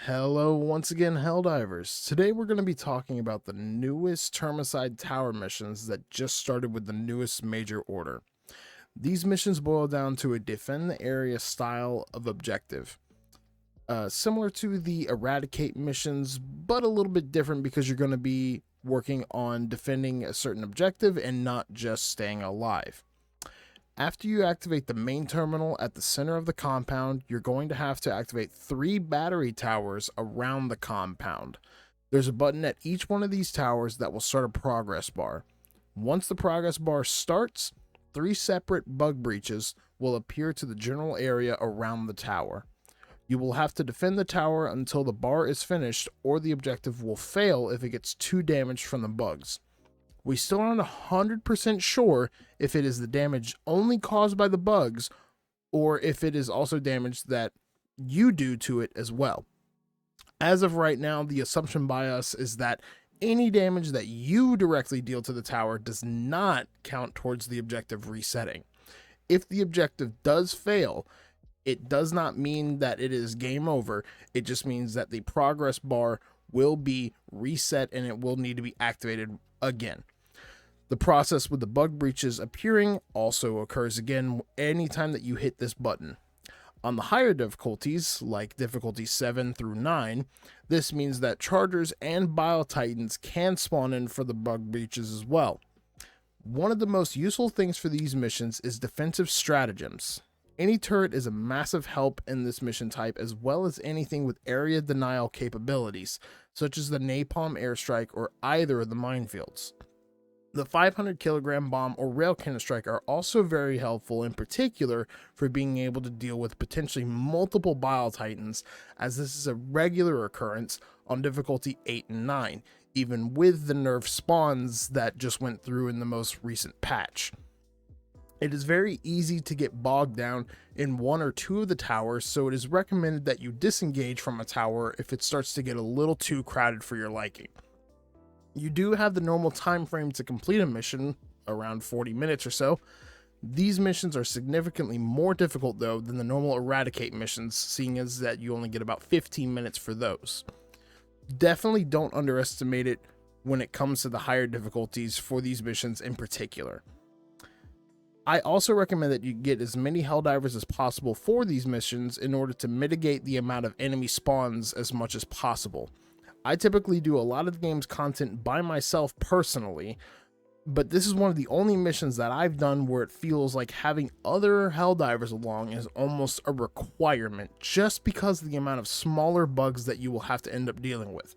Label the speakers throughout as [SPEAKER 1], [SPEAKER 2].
[SPEAKER 1] Hello once again, Helldivers. Today we're going to be talking about the newest Termicide Tower missions that just started with the newest major order. These missions boil down to a defend the area style of objective. Similar to the Eradicate missions, but a little bit different because you're going to be working on defending a certain objective and not just staying alive. After you activate the main terminal at the center of the compound, you're going to have to activate 3 battery towers around the compound. There's a button at each one of these towers that will start a progress bar. Once the progress bar starts, 3 separate bug breaches will appear to the general area around the tower. You will have to defend the tower until the bar is finished, or the objective will fail if it gets too damaged from the bugs. We still aren't 100% sure if it is the damage only caused by the bugs or if it is also damage that you do to it as well. As of right now, the assumption by us is that any damage that you directly deal to the tower does not count towards the objective resetting. If the objective does fail, it does not mean that it is game over. It just means that the progress bar will be reset and it will need to be activated again. The process with the bug breaches appearing also occurs again anytime that you hit this button. On the higher difficulties, like difficulty 7 through 9, this means that chargers and bile titans can spawn in for the bug breaches as well. One of the most useful things for these missions is defensive stratagems. Any turret is a massive help in this mission type, as well as anything with area denial capabilities, such as the napalm airstrike or either of the minefields. The 500 kilogram bomb or rail cannon strike are also very helpful, in particular for being able to deal with potentially multiple bile titans, as this is a regular occurrence on difficulty 8 and 9, even with the nerf spawns that just went through in the most recent patch. It is very easy to get bogged down in one or two of the towers, so it is recommended that you disengage from a tower if it starts to get a little too crowded for your liking. You do have the normal time frame to complete a mission, around 40 minutes or so. These missions are significantly more difficult though than the normal Eradicate missions, seeing as that you only get about 15 minutes for those. Definitely don't underestimate it when it comes to the higher difficulties for these missions in particular. I also recommend that you get as many Helldivers as possible for these missions in order to mitigate the amount of enemy spawns as much as possible. I typically do a lot of the game's content by myself personally, but this is one of the only missions that I've done where it feels like having other Helldivers along is almost a requirement, just because of the amount of smaller bugs that you will have to end up dealing with.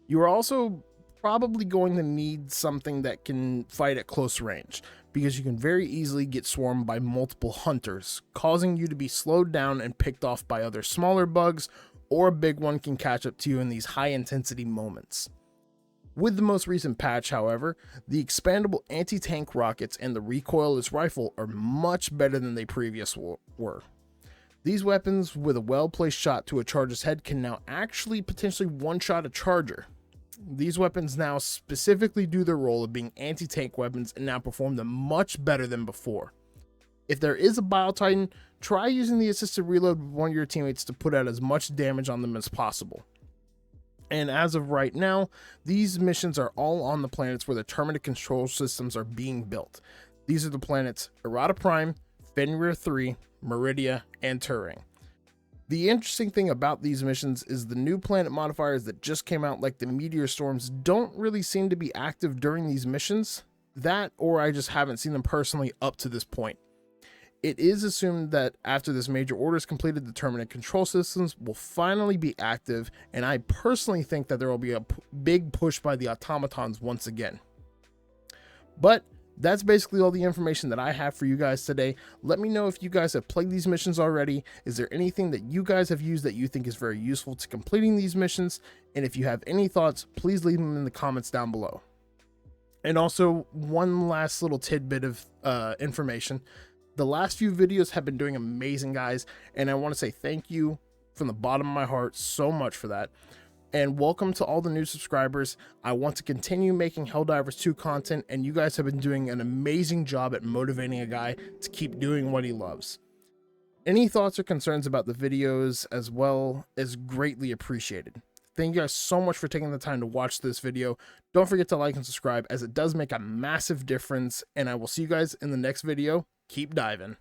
[SPEAKER 1] You are also probably going to need something that can fight at close range, because you can very easily get swarmed by multiple hunters, causing you to be slowed down and picked off by other smaller bugs, or a big one can catch up to you in these high intensity moments. With the most recent patch, however, the expandable anti-tank rockets and the recoilless rifle are much better than they previously were. These weapons with a well-placed shot to a charger's head can now actually potentially one-shot a charger. These weapons now specifically do their role of being anti-tank weapons and now perform them much better than before. If there is a Bile Titan, try using the assisted reload with one of your teammates to put out as much damage on them as possible. And as of right now, these missions are all on the planets where the terminate control systems are being built. These are the planets Errata Prime, Fenrir 3, Meridia, and Turing. The interesting thing about these missions is the new planet modifiers that just came out, like the meteor storms, don't really seem to be active during these missions. That, or I just haven't seen them personally up to this point. It is assumed that after this major order is completed, the terminate control systems will finally be active, and I personally think that there will be a big push by the automatons once again. But that's basically all the information that I have for you guys today. Let me know if you guys have played these missions already. Is there anything that you guys have used that you think is very useful to completing these missions? And if you have any thoughts, please leave them in the comments down below. And also, one last little tidbit of information. The last few videos have been doing amazing, guys, and I want to say thank you from the bottom of my heart so much for that. And welcome to all the new subscribers. I want to continue making Helldivers 2 content, and you guys have been doing an amazing job at motivating a guy to keep doing what he loves. Any thoughts or concerns about the videos as well is greatly appreciated. Thank you guys so much for taking the time to watch this video. Don't forget to like and subscribe, as it does make a massive difference, and I will see you guys in the next video. Keep diving.